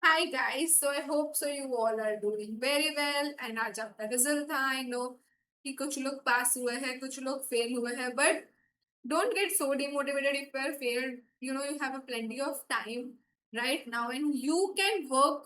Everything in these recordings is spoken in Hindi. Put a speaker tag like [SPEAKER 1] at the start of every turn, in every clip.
[SPEAKER 1] Hi guys, so I hope so you all are doing very well and आज आपका रिजल्ट था। आई नो कि कुछ लोग पास हुए हैं, कुछ लोग फेल हुए हैं, but don't get so demotivated if you are failed. You have a plenty of time right now and you can work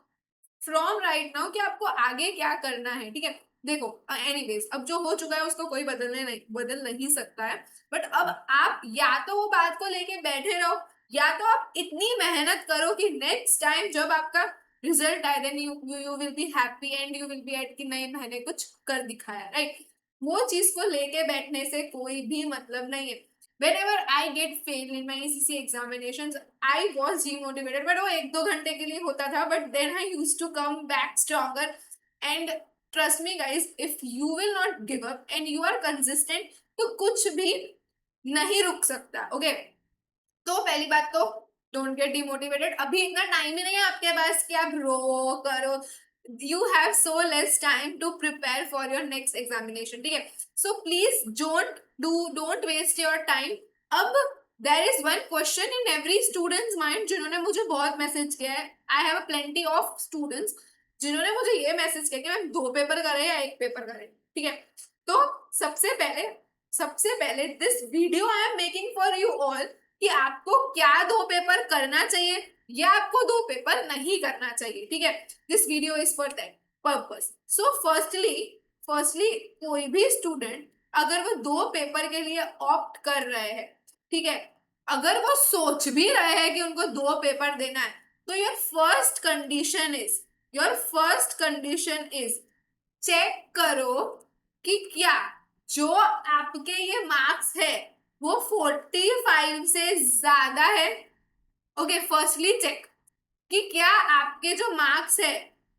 [SPEAKER 1] from right now कि आपको आगे क्या करना है। ठीक है, देखो एनीवेज अब जो हो चुका है उसको कोई बदल नहीं सकता है। बट अब आप या तो वो बात को लेके बैठे रहो या तो आप इतनी मेहनत करो कि नेक्स्ट टाइम जब आपका रिजल्ट आए then you will be happy and you will be at कि नहीं मैंने कुछ कर दिखाया, राइट। वो चीज को लेके बैठने से कोई भी मतलब नहीं है। Whenever I get failed in my ACC examinations, I was demotivated, but वो एक दो घंटे के लिए होता था, but then I used to come back stronger. And trust me guys, if you will not give up and you are consistent, तो कुछ भी नहीं रुक सकता, ओके। तो पहली बात तो डोंट गेट डिमोटिवेटेड। अभी इतना टाइम ही नहीं है आपके पास कि आप रो करो। You have so less time to prepare for your next examination, ठीक है। So please don't waste your time. अब there is one question in every students mind जिन्होंने मुझे बहुत मैसेज किया है। I have a plenty of students जिन्होंने मुझे ये मैसेज किया कि मैम 2 पेपर करें या 1 पेपर करें, ठीक है। तो सबसे पहले this video I am making for you all कि आपको क्या 2 पेपर करना चाहिए या आपको 2 पेपर नहीं करना चाहिए, ठीक है। This video is for that purpose. So firstly कोई भी स्टूडेंट अगर वो 2 पेपर के लिए ऑप्ट कर रहे हैं, ठीक है, अगर वो सोच भी रहे हैं कि उनको 2 पेपर देना है, तो your first condition is check करो कि क्या जो आपके ये मार्क्स है वो 45 से ज्यादा है। ओके, फर्स्टली चेक कि क्या आपके जो मार्क्स है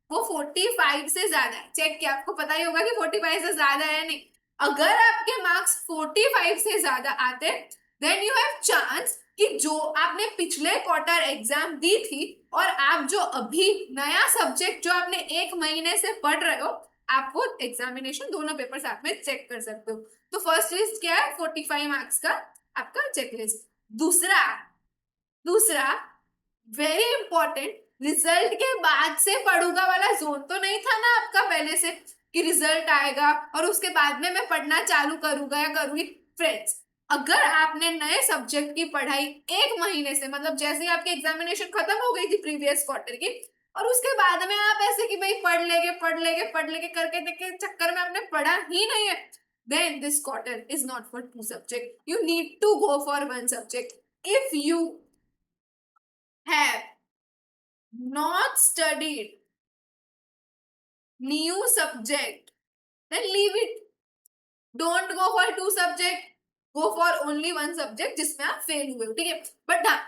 [SPEAKER 1] वो 45 से ज्यादा है। चेक किया, आपको पता ही होगा कि 45 से ज्यादा है नहीं। अगर आपके मार्क्स 45 से ज्यादा आते देन यू हैव चांस कि जो आपने पिछले क्वार्टर एग्जाम दी थी और आप जो अभी नया सब्जेक्ट जो आपने 1 महीने से पढ़ रहे हो, आप वो एग्जामिनेशन दोनों पेपर साथ में चेक कर सकते हो। तो फर्स्ट लिस्ट क्या है? 45 मार्क्स का आपका चेकलिस्ट। दूसरा दूसरा वेरी इंपॉर्टेंट, रिजल्ट के बाद से पढ़ूंगा वाला जोन तो नहीं था ना आपका पहले से कि रिजल्ट आएगा और उसके बाद में मैं पढ़ना चालू करूंगा या करूंगी। फ्रेंड्स, अगर आपने नए सब्जेक्ट की पढ़ाई 1 महीने से, मतलब जैसे ही आपकी एग्जामिनेशन खत्म हो गई थी प्रीवियस क्वार्टर की, और उसके बाद में आप ऐसे कि भाई पढ़ लेके करके के चक्कर में आपने पढ़ा ही नहीं है, then this quarter is not for 2 subject. You need to go for 1 subject. If you have not studied new subject, then leave it. Don't go for 2 subject. Go for only 1 subject जिसमें आप फेल हुए हो, ठीक है। बट हाँ,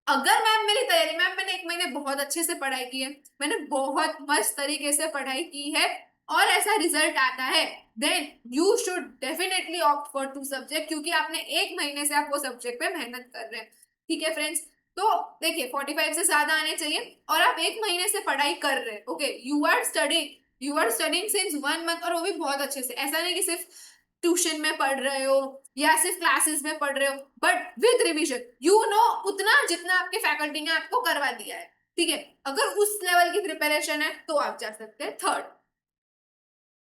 [SPEAKER 1] अगर मैम मेरी तैयारी, मैम मैंने 1 महीने बहुत अच्छे से पढ़ाई की है, मैंने बहुत मस्त तरीके से पढ़ाई की है और ऐसा रिजल्ट आता है, then you should definitely opt for 2 subject क्योंकि आपने 1 महीने से आप वो सब्जेक्ट पे मेहनत कर रहे हैं, ठीक है फ्रेंड्स। तो देखिए 45 से ज्यादा आने चाहिए और आप 1 महीने से पढ़ाई कर रहे हैं, okay. You are studying since 1 month और वो भी बहुत अच्छे से। ऐसा नहीं कि सिर्फ ट्यूशन में पढ़ रहे हो या सिर्फ क्लासेस में पढ़ रहे हो, but with revision you know उतना जितना आपके फैकल्टी ने आपको करवा दिया है, ठीक है। अगर उस लेवल की प्रिपरेशन है तो आप जा सकते हैं। Third,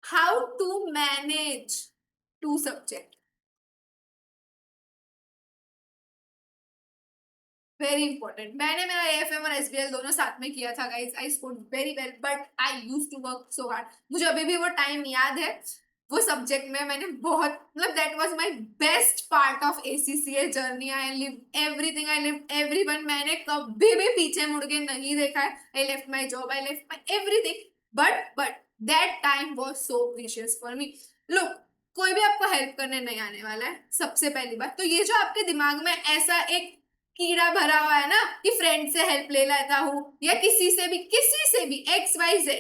[SPEAKER 1] how to manage 2 subject, very important. मैंने मेरा एएफएम और एसबीएल दोनों साथ में किया था guys. I scored very well but I used to work so hard. मुझे अभी भी वो टाइम याद है। वो सब्जेक्ट में मैंने बहुत, मतलब that was my best part of ACCA journey. I live everything, I live everyone. मैंने कभी भी पीछे मुड़ के नहीं देखा है। I left my job, I left my everything, but that time was so precious for me. Look, कोई भी आपको हेल्प करने नहीं आने वाला है, सबसे पहली बात तो। ये जो आपके दिमाग में ऐसा एक कीड़ा भरा हुआ है ना कि फ्रेंड से हेल्प ले लेता हूँ या किसी से भी XYZ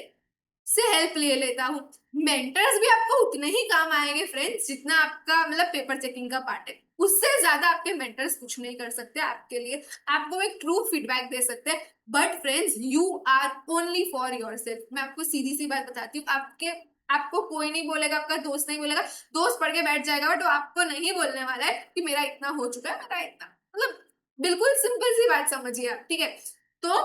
[SPEAKER 1] से हेल्प ले लेता हूँ, मेंटर्स भी आपको उतने ही काम आएंगे फ्रेंड्स जितना आपका मतलब पेपर चेकिंग का पार्ट है। उससे ज्यादा आपके मेंटर्स कुछ नहीं कर सकते आपके लिए, आपको एक ट्रू फीडबैक दे सकते हैं। But friends, you are only for yourself. मैं आपको सीधी सी बात बताती हूँ, आपको कोई नहीं बोलेगा, आपका दोस्त नहीं बोलेगा। दोस्त पढ़ के बैठ जाएगा बट वो आपको नहीं बोलने वाला है कि मेरा इतना हो चुका है, मेरा इतना, मतलब बिल्कुल सिंपल सी बात समझिए आप, ठीक है। तो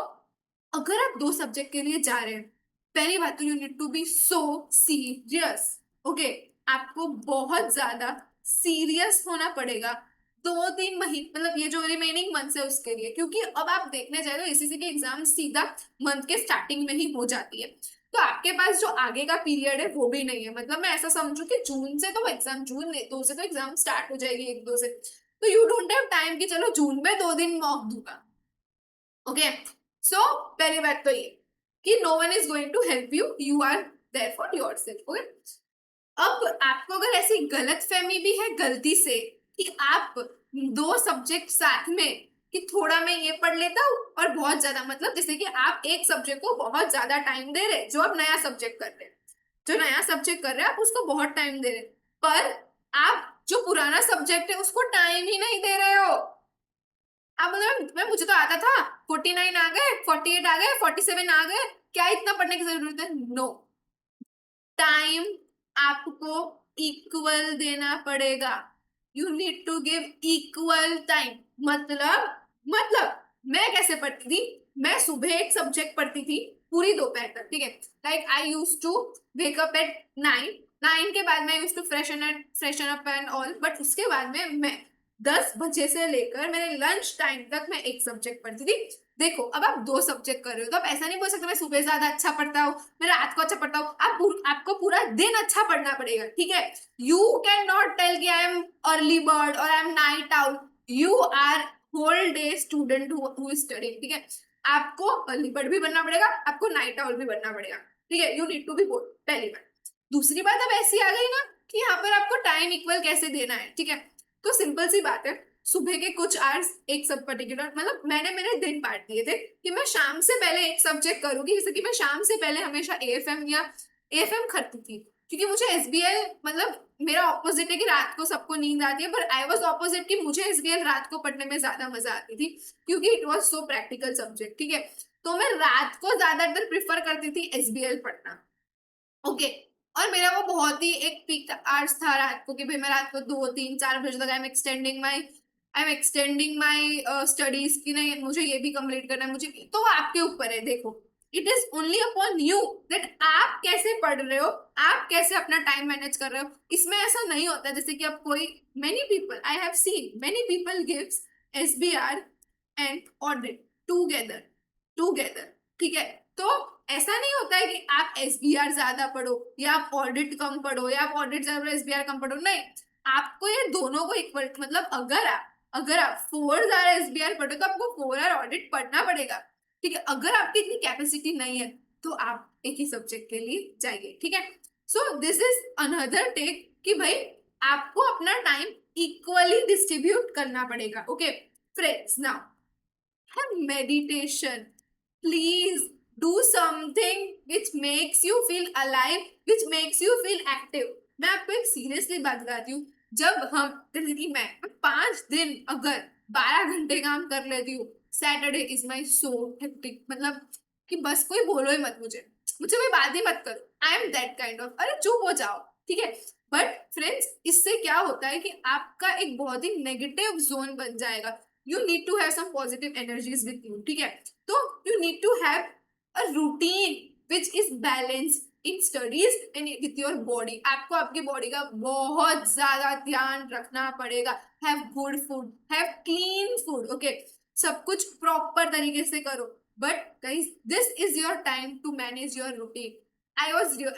[SPEAKER 1] अगर आप 2 सब्जेक्ट के लिए जा रहे हैं, पहली बात तो you need to be so serious. Okay, आपको बहुत ज्यादा सीरियस होना पड़ेगा 2-3 महीने, मतलब ये जो रिमेनिंग मंथ्स है उसके लिए, क्योंकि अब आप देखने जाए तो एसीसी के एग्जाम सीधा मंथ के स्टार्टिंग में ही हो जाती है। तो आपके पास जो आगे का पीरियड है वो भी नहीं है, मतलब मैं ऐसा समझू कि जून से तो एग्जाम, जून 2 से तो एग्जाम स्टार्ट हो जाएगी, 1-2 से, तो यू डोंट हैव टाइम कि चलो जून में 2 दिन मॉक दूंगा। ओके, सो पहली बात तो ये कि no one is going to help you, you are there for yourself. Okay, अब आपको अगर ऐसी गलत फहमी भी है गलती से कि आप 2 सब्जेक्ट साथ में, कि थोड़ा मैं ये पढ़ लेता हूँ और बहुत ज्यादा, मतलब जैसे कि आप एक सब्जेक्ट को बहुत ज्यादा टाइम दे रहे, जो आप नया सब्जेक्ट कर रहे हैं, जो नया सब्जेक्ट कर रहे हैं आप उसको बहुत टाइम दे रहे, पर आप जो पुराना सब्जेक्ट है उसको टाइम ही नहीं दे रहे हो। अब मतलब मैं, मुझे तो आता था, 49 आ गए, 48 आ गए, 47 आ गए, क्या इतना पढ़ने की जरूरत है? नो, टाइम आपको इक्वल देना पड़ेगा। You need to give equal time. मतलब मैं कैसे पढ़ती थी, मैं सुबह एक सब्जेक्ट पढ़ती थी पूरी दोपहर तक, ठीक है, like I use to wake up at 9, के बाद मैं use to freshen up and all, but उसके बाद में मैं 10 बजे से लेकर मेरे लंच टाइम तक मैं एक सब्जेक्ट पढ़ती थी। देखो, अब आप 2 सब्जेक्ट कर रहे हो तो आप ऐसा नहीं बोल सकते मैं सुबह ज्यादा अच्छा पढ़ता हूँ, मैं रात को अच्छा पढ़ता हूँ। आपको पूरा दिन अच्छा पढ़ना पड़ेगा, ठीक है। यू कैन नॉट टेल कि आई एम अर्ली बर्ड और I am night out. You are whole day student who is studying, ठीक है। आपको अर्ली बर्ड भी बनना पड़ेगा, आपको नाइट आउट भी बनना पड़ेगा, ठीक है। You need to be both, पहली बात। दूसरी बात अब ऐसी आ गई ना कि यहाँ पर आपको टाइम इक्वल कैसे देना है, ठीक है। तो सिंपल सी बात है, सुबह के कुछ आवर्स एक सब पर्टिकुलर, मतलब मैंने मेरे दिन बांट दिए थे कि मैं शाम से पहले एक सब्जेक्ट करूंगी, जैसे कि मैं शाम से पहले हमेशा एएफएम या एएफएम करती थी, क्योंकि मुझे एसबीएल, मतलब मेरा ऑपोजिट है कि रात को सबको नींद आती है, पर आई वाज ऑपोजिट कि मुझे एसबीएल रात को पढ़ने में ज्यादा मजा आती थी, क्योंकि it was so practical subject, ठीक है। तो मैं रात को ज्यादातर प्रिफर करती थी एसबीएल पढ़ना। ओके, और मेरा वो बहुत ही एक पीक आवर्स था रात को, कि भाई मैं रात को 2-3-4 बजे तक I am extending my studies, की नहीं मुझे ये भी कंप्लीट करना है, मुझे तो वो आपके ऊपर है। देखो, it is only upon you that आप कैसे पढ़ रहे हो, आप कैसे अपना टाइम मैनेज कर रहे हो। इसमें ऐसा नहीं होता जैसे कि अब कोई, many people I have seen, many people gives SBR and audit together together, ठीक है। तो ऐसा नहीं होता है कि आप एसबीआर ज्यादा पढ़ो या आप ऑडिट कम पढ़ो या आप ऑडिट ज्यादा पढ़ो एसबीआर कम पढ़ो, नहीं। आपको ये दोनों को इक्वल, मतलब अगर आप 4 एसबीआर पढ़ो तो आपको 4 ऑडिट पढ़ना पड़ेगा, ठीक है। अगर आपकी इतनी कैपेसिटी नहीं है तो आप एक ही सब्जेक्ट के लिए जाइए, ठीक है। So this is another take कि भाई आपको अपना टाइम इक्वली डिस्ट्रीब्यूट करना पड़ेगा। Okay friends, now have meditation. Please do something which makes you feel alive, which makes you feel active. मैं आपको एक सीरियसली बात बताती हूँ, जब हम, जैसे कि मैं 5 दिन अगर 12 घंटे काम कर लेती हूँ, Saturday is my so hectic, मतलब कि बस कोई बोलो ही मत, मुझे मुझे कोई बात ही मत करो, I am that kind of, अरे चुप हो जाओ, ठीक है। बट फ्रेंड्स, इससे क्या होता है कि आपका एक बहुत ही नेगेटिव जोन बन जाएगा। You need to have some positive energies with you, ठीक है। तो you need to have a routine which is balance in studies and with your body. आपको आपकी बॉडी का बहुत ज्यादा ध्यान रखना पड़ेगा। Have good food, have clean food, okay, सब कुछ प्रॉपर तरीके से करो। But guys, this is your time to manage your routine. I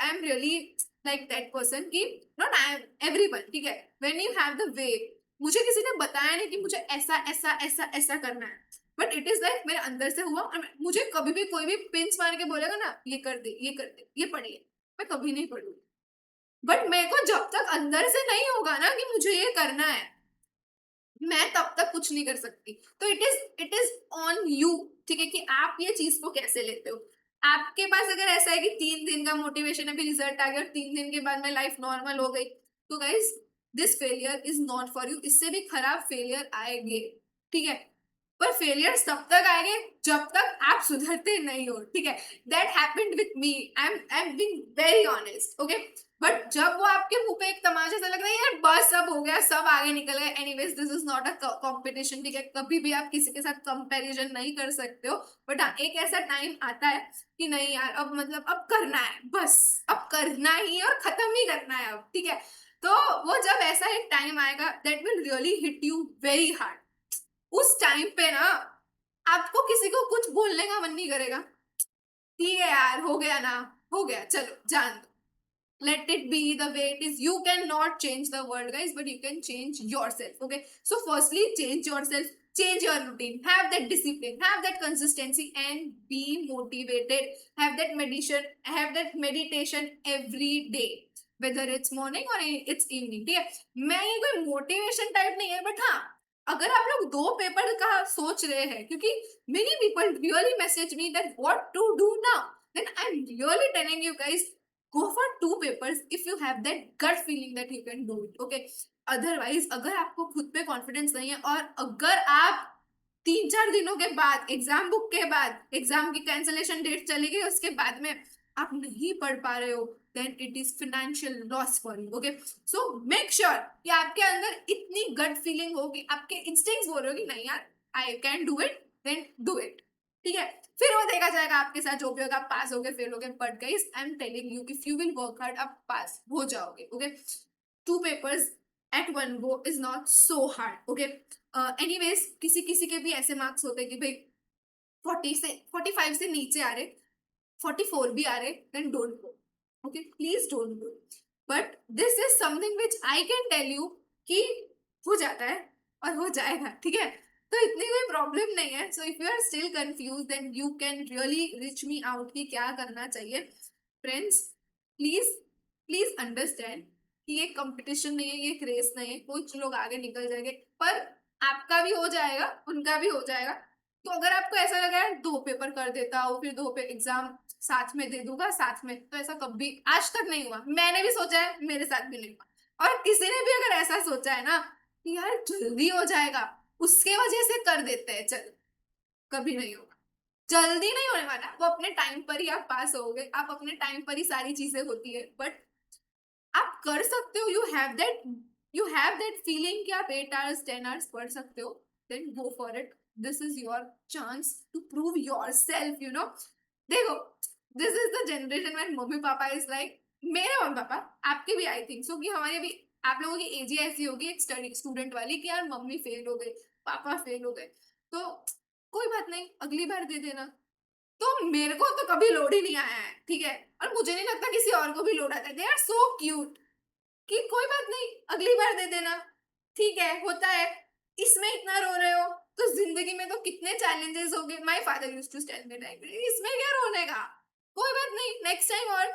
[SPEAKER 1] am really like that person की, नॉट आई एम एवरीवन, ठीक है। When you have the way, मुझे किसी ने बताया नहीं कि मुझे ऐसा ऐसा ऐसा ऐसा करना है, बट इट इज लाइक मेरे अंदर से हुआ। और मुझे कभी भी कोई भी पिंच मार के बोलेगा ना, ये कर दे, ये कर दे, ये पढ़िए, मैं कभी नहीं पढ़ूंगी। बट मेरे को जब तक अंदर से नहीं होगा ना कि मुझे ये करना है, मैं तब तक कुछ नहीं कर सकती। तो इट इज ऑन यू, ठीक है, कि आप ये चीज को कैसे लेते हो। आपके पास अगर ऐसा है कि 3 दिन का मोटिवेशन है, फिर रिजल्ट आ गया और 3 दिन के बाद में लाइफ नॉर्मल हो गई, तो guys this failure is not for you. इससे भी खराब फेलियर आएंगे, ठीक है। पर फेलियर तब तक आएंगे जब तक आप सुधरते नहीं हो, ठीक है। That happened with me, I am being very honest, okay. But जब वो आपके मुंह पे एक तमाशा सा लग रहा है यार बस सब हो गया, सब आगे निकल गए, anyways this is not a competition, ठीक है। कभी भी आप किसी के साथ कंपैरिजन नहीं कर सकते हो। बट हाँ, एक ऐसा टाइम आता है कि नहीं यार अब मतलब अब करना है, बस अब करना ही है और खत्म ही करना है अब, ठीक है। तो वो जब ऐसा एक टाइम आएगा that will really hit you very hard. उस टाइम पे ना आपको किसी को कुछ बोलने का मन नहीं करेगा, ठीक है यार हो गया ना, हो गया चलो जान दो, let it be the way it is. You cannot change the world, guys, but you can change yourself, okay? So firstly, change yourself, change your routine, have that discipline, have that consistency, and be motivated. Have that meditation every day, whether it's morning or it's evening, ठीक है। मैं ये कोई मोटिवेशन टाइप नहीं है, बट हाँ, अगर आप लोग दो पेपर का सोच रहे हैं, क्योंकि many people really message me that what to do now, then I'm really telling you guys, go for two papers if you have that gut feeling that you can do it, okay? Otherwise, अगर आपको खुद पे कॉन्फिडेंस नहीं है और अगर आप 3-4 दिनों के बाद एग्जाम बुक के बाद एग्जाम की कैंसलेशन डेट चली गई उसके बाद में आप नहीं पढ़ पा रहे हो, then it is financial loss for you, okay. So make sure कि आपके अंदर इतनी गट फीलिंग होगी, आपके इंस्टिंक्ट्स बोल रहे हो कि नहीं यार I can do it, then do it, ठीक है। फिर वो देखा जाएगा आपके साथ जो भी होगा, आप पास होगे फेल होगे, but guys I am telling you if you will work hard आप पास हो जाओगे, okay. Two papers at one go is not so hard, okay. Anyways किसी किसी के भी ऐसे मार्क्स होते हैं कि भाई 45 से नीचे आ रहे, 44 भी आ रहे, then don't go, okay, please don't go. But this is something which I can tell you कि हो जाता है और हो जाएगा, ठीक है। तो इतनी कोई प्रॉब्लम नहीं है। So if you are still confuse then you can really reach me out कि क्या करना चाहिए। फ्रेंड्स, प्लीज प्लीज अंडरस्टैंड कि ये कंपटीशन नहीं है, ये एक रेस नहीं है, कुछ लोग आगे निकल जाएंगे पर आपका भी हो जाएगा, उनका भी हो जाएगा। तो अगर आपको ऐसा लगा है दो पेपर कर देता हूँ फिर दो पे एग्जाम साथ में दे दूंगा साथ में, तो ऐसा कभी आज तक नहीं हुआ। मैंने भी सोचा है, मेरे साथ भी नहीं हुआ। और किसी ने भी अगर ऐसा सोचा है ना कि यार जल्दी हो जाएगा उसके वजह से कर देते हैं, चल कभी नहीं होगा, जल्दी नहीं होने वाला। वो अपने टाइम पर ही आप पास होगे, आप अपने टाइम पर ही सारी चीजें होती है, बट आप कर सकते हो। यू हैव दैट फीलिंग कि आप 8 आवर्स 10 आवर्स पढ़ सकते हो, then go for it. This is your chance to prove yourself, you know. देखो, this is the generation when mummy papa is like, मेरे मम्मी पापा, आपके भी आई थिंक सो कि हमारे भी, आप लोगों की एज ही ऐसी होगी एक स्टडी स्टूडेंट वाली कि यार मम्मी फेल हो गई, पापा फेल हो गए, तो कोई बात नहीं अगली बार दे देना। तो मेरे को तो कभी लोड ही नहीं आया है, ठीक है। और मुझे नहीं लगता किसी और को भी लोड आता है। दे आर सो क्यूट कि कोई बात नहीं अगली बार दे देना, ठीक है होता है। इसमें इतना रो रहे हो तो जिंदगी में तो कितने चैलेंजेस हो गए। My father used to tell me like, इसमें क्या रोने का, कोई बात नहीं नेक्स्ट टाइम। और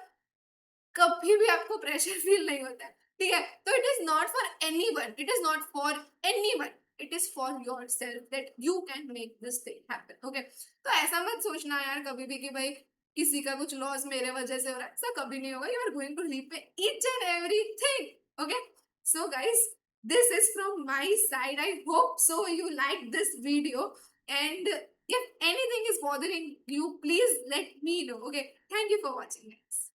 [SPEAKER 1] कभी भी आपको प्रेशर फील नहीं होता है, ठीक है। तो it is not for anyone, it is not for anyone, it is for yourself that you can make this thing happen, okay. तो ऐसा मत सोचना यार कभी भी कि भाई किसी का कुछ लॉस मेरे वजह से हो रहा है, ऐसा कभी नहीं होगा। You are going to leave पे each and everything, okay. So guys, this is from my side. I hope so you like this video, and if anything is bothering you please let me know, okay. Thank you for watching, guys.